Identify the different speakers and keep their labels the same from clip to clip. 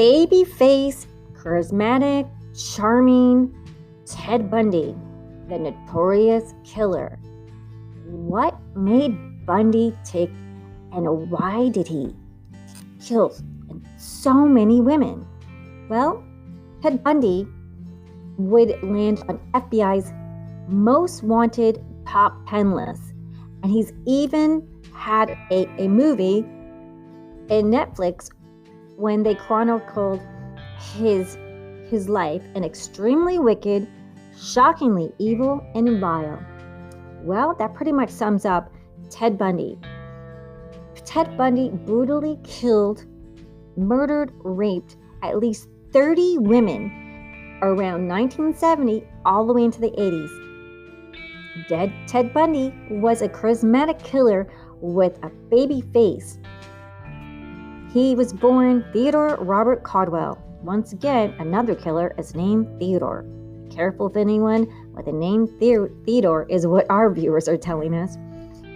Speaker 1: baby-faced, charismatic, charming Ted Bundy, the notorious killer. What made Bundy tick, and why did he kill so many women? Well, Ted Bundy would land on FBI's most wanted top 10 list, and he's even had a movie in Netflix when they chronicled his life, an extremely wicked, shockingly evil, and vile. Well, that pretty much sums up Ted Bundy. Ted Bundy brutally killed, murdered, raped at least 30 women around 1970 all the way into the 80s. Ted Bundy was a charismatic killer with a baby face. He was born Theodore Robert Caldwell. Once again, another killer is named Theodore. Be careful if anyone with the name Theodore is what our viewers are telling us.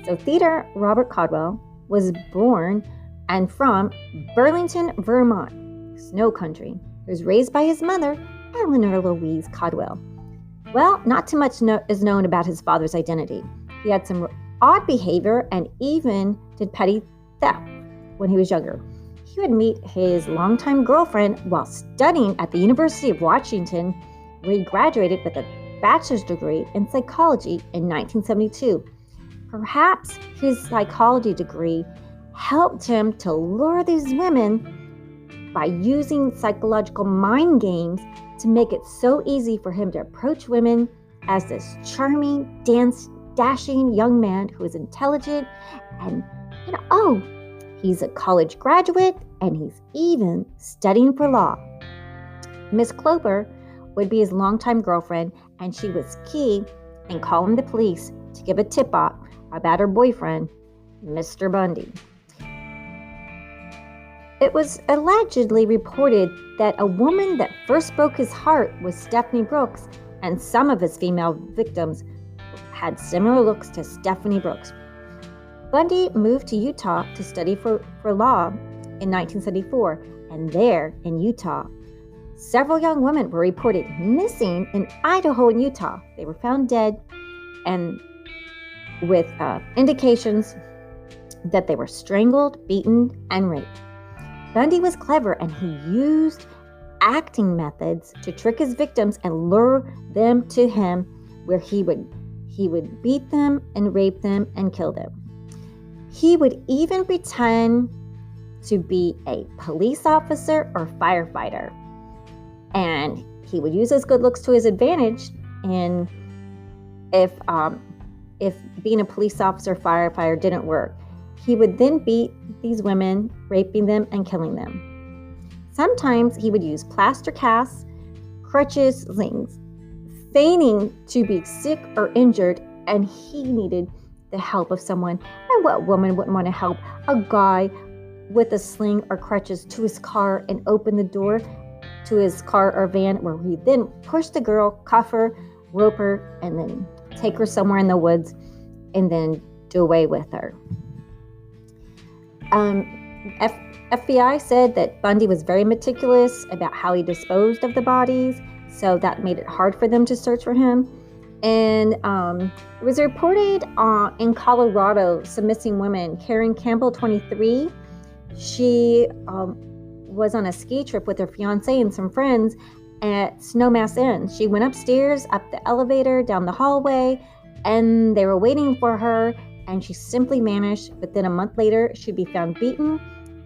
Speaker 1: So Theodore Robert Caldwell was born and from Burlington, Vermont, snow country. He was raised by his mother, Eleanor Louise Caldwell. Well, not too much is known about his father's identity. He had some odd behavior and even did petty theft when he was younger. He would meet his longtime girlfriend while studying at the University of Washington, where he graduated with a bachelor's degree in psychology in 1972. Perhaps his psychology degree helped him to lure these women by using psychological mind games to make it so easy for him to approach women as this charming, dashing young man who is intelligent and, he's a college graduate and he's even studying for law. Miss Clover would be his longtime girlfriend, and she was key in calling the police to give a tip-off about her boyfriend, Mr. Bundy. It was allegedly reported that a woman that first broke his heart was Stephanie Brooks, and some of his female victims had similar looks to Stephanie Brooks. Bundy moved to Utah to study for law in 1974, and there in Utah, several young women were reported missing in Idaho and Utah. They were found dead and with indications that they were strangled, beaten, and raped. Bundy was clever, and he used acting methods to trick his victims and lure them to him, where he would beat them and rape them and kill them. He would even pretend to be a police officer or firefighter, and he would use his good looks to his advantage. And if being a police officer or firefighter didn't work, he would then beat these women, raping them and killing them. Sometimes he would use plaster casts, crutches, slings, feigning to be sick or injured, and he needed the help of someone. And what woman wouldn't want to help a guy with a sling or crutches to his car and open the door to his car or van, where he then push the girl, cuff her, rope her, and then take her somewhere in the woods and then do away with her. FBI said that Bundy was very meticulous about how he disposed of the bodies, so that made it hard for them to search for him. And it was reported in Colorado, some missing women. Karen Campbell, 23, she was on a ski trip with her fiance and some friends at Snowmass Inn. She went upstairs, up the elevator, down the hallway, and they were waiting for her, and she simply vanished. But then a month later, she'd be found beaten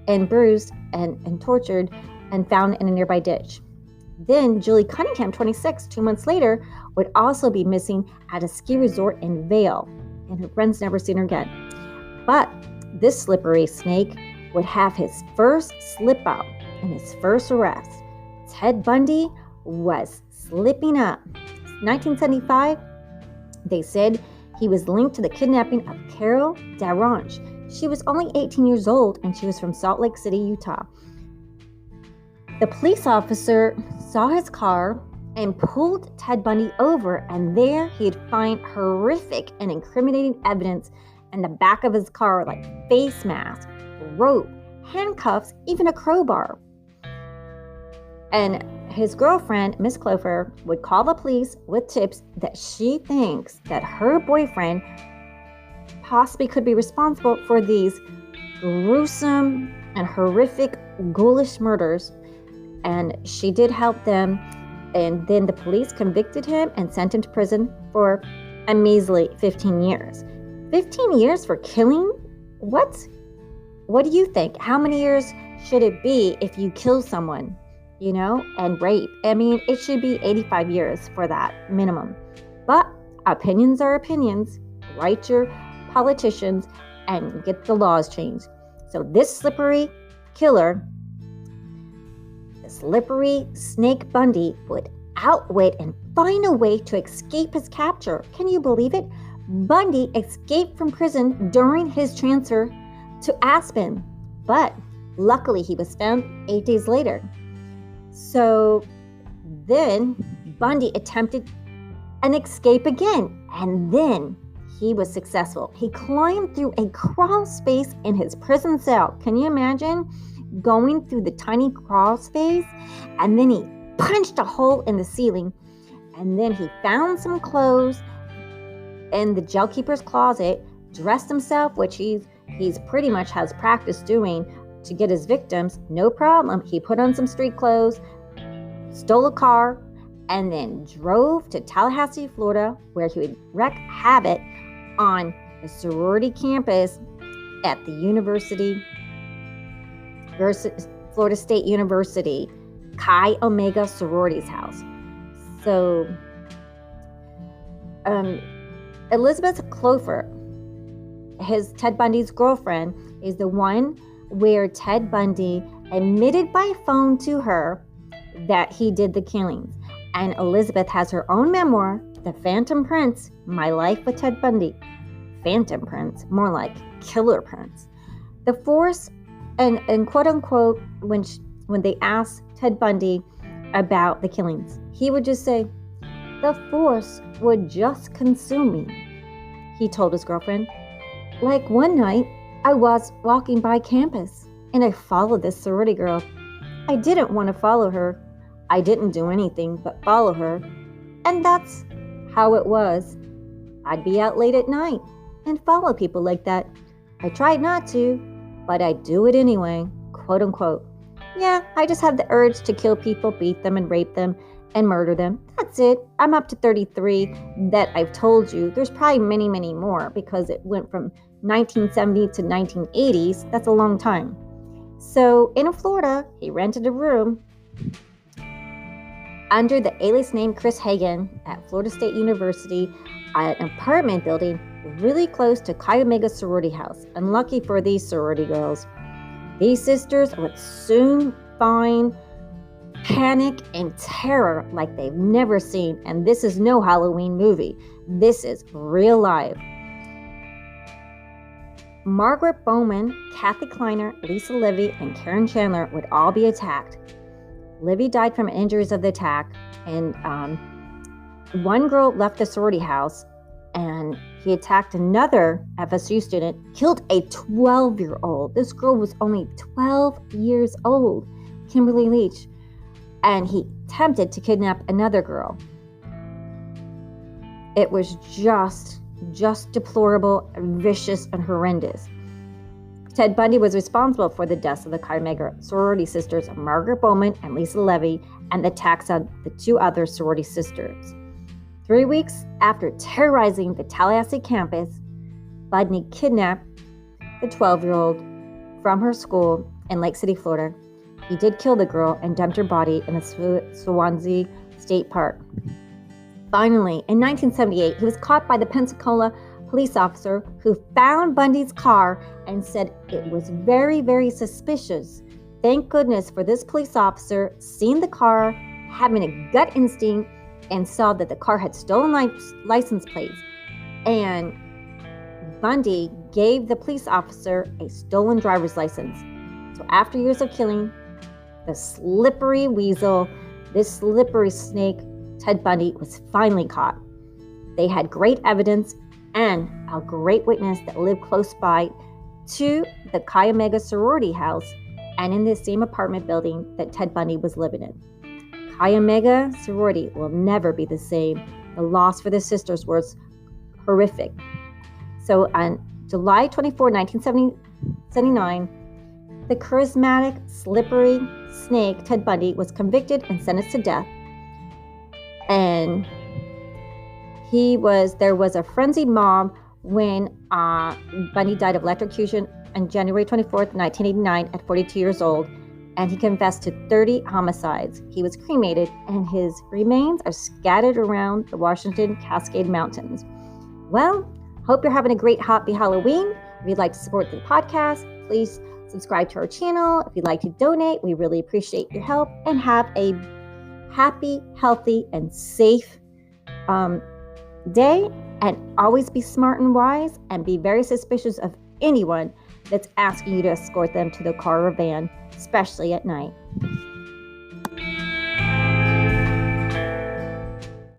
Speaker 1: and bruised and tortured and found in a nearby ditch. Then Julie Cunningham, 26, 2 months later, would also be missing at a ski resort in Vail, and her friends never seen her again. But this slippery snake would have his first slip out and his first arrest. Ted Bundy was slipping up. 1975, they said he was linked to the kidnapping of Carol Darange. She was only 18 years old, and she was from Salt Lake City, Utah. The police officer saw his car and pulled Ted Bundy over, and there he'd find horrific and incriminating evidence in the back of his car, like face mask, rope, handcuffs, even a crowbar. And his girlfriend, Miss Clover, would call the police with tips that she thinks that her boyfriend possibly could be responsible for these gruesome and horrific, ghoulish murders. And she did help them. And then the police convicted him and sent him to prison for a measly 15 years. 15 years for killing? What? What do you think? How many years should it be if you kill someone, and rape? I mean, it should be 85 years for that minimum. But opinions are opinions. Write your politicians and get the laws changed. So this slippery killer, the slippery snake Bundy, would outwit and find a way to escape his capture. Can you believe it? Bundy escaped from prison during his transfer to Aspen, but luckily he was found 8 days later. So then Bundy attempted an escape again, and then he was successful. He climbed through a crawl space in his prison cell. Can you imagine going through the tiny crawl space? And then he punched a hole in the ceiling, and then he found some clothes in the jail keeper's closet, dressed himself, which he's pretty much has practice doing to get his victims. No problem. He put on some street clothes, stole a car, and then drove to Tallahassee, Florida, where he would wreak havoc on the sorority campus at the Florida State University, Chi Omega sorority's house. So, Elizabeth Clover, Ted Bundy's girlfriend, is the one where Ted Bundy admitted by phone to her that he did the killings. And Elizabeth has her own memoir, The Phantom Prince, My Life with Ted Bundy. Phantom Prince, more like Killer Prince. The force, and quote unquote, when they asked Ted Bundy about the killings, he would just say, "The force would just consume me," he told his girlfriend. Like one night, I was walking by campus and I followed this sorority girl. I didn't want to follow her. I didn't do anything but follow her. And that's how it was. I'd be out late at night and follow people like that. I tried not to, but I do it anyway, quote unquote. Yeah, I just have the urge to kill people, beat them, and rape them, and murder them. That's it. I'm up to 33 that I've told you. There's probably many, many more because it went from 1970 to 1980s. That's a long time. So in Florida, he rented a room under the alias name Chris Hagen at Florida State University, an apartment building really close to Chi Omega sorority house. Unlucky for these sorority girls, these sisters would soon find panic and terror like they've never seen. And this is no Halloween movie. This is real life. Margaret Bowman, Kathy Kleiner, Lisa Livy, and Karen Chandler would all be attacked. Livy died from injuries of the attack, and one girl left the sorority house, and he attacked another FSU student, killed a 12-year-old. This girl was only 12 years old, Kimberly Leach, and he attempted to kidnap another girl. It was just deplorable, vicious, and horrendous. Ted Bundy was responsible for the deaths of the Chi Omega sorority sisters, Margaret Bowman and Lisa Levy, and the attacks on the two other sorority sisters. 3 weeks after terrorizing the Tallahassee campus, Bundy kidnapped the 12-year-old from her school in Lake City, Florida. He did kill the girl and dumped her body in the Swansea State Park. Finally, in 1978, he was caught by the Pensacola police officer who found Bundy's car and said it was very, very suspicious. Thank goodness for this police officer seeing the car, having a gut instinct, and saw that the car had stolen license plates. And Bundy gave the police officer a stolen driver's license. So after years of killing, the slippery weasel, this slippery snake, Ted Bundy, was finally caught. They had great evidence and a great witness that lived close by to the Chi Omega sorority house and in the same apartment building that Ted Bundy was living in. Chi Omega sorority will never be the same. The loss for the sisters was horrific. So on July 24, 1979, the charismatic, slippery snake Ted Bundy was convicted and sentenced to death. And there was a frenzied mob when Bundy died of electrocution on January 24th, 1989 at 42 years old, and he confessed to 30 homicides. He was cremated, and his remains are scattered around the Washington Cascade Mountains. Well, hope you're having a great happy Halloween. If you'd like to support the podcast, please subscribe to our channel. If you'd like to donate, we really appreciate your help, and have a happy, healthy, and safe day. And always be smart and wise, and be very suspicious of anyone that's asking you to escort them to the car or van, especially at night.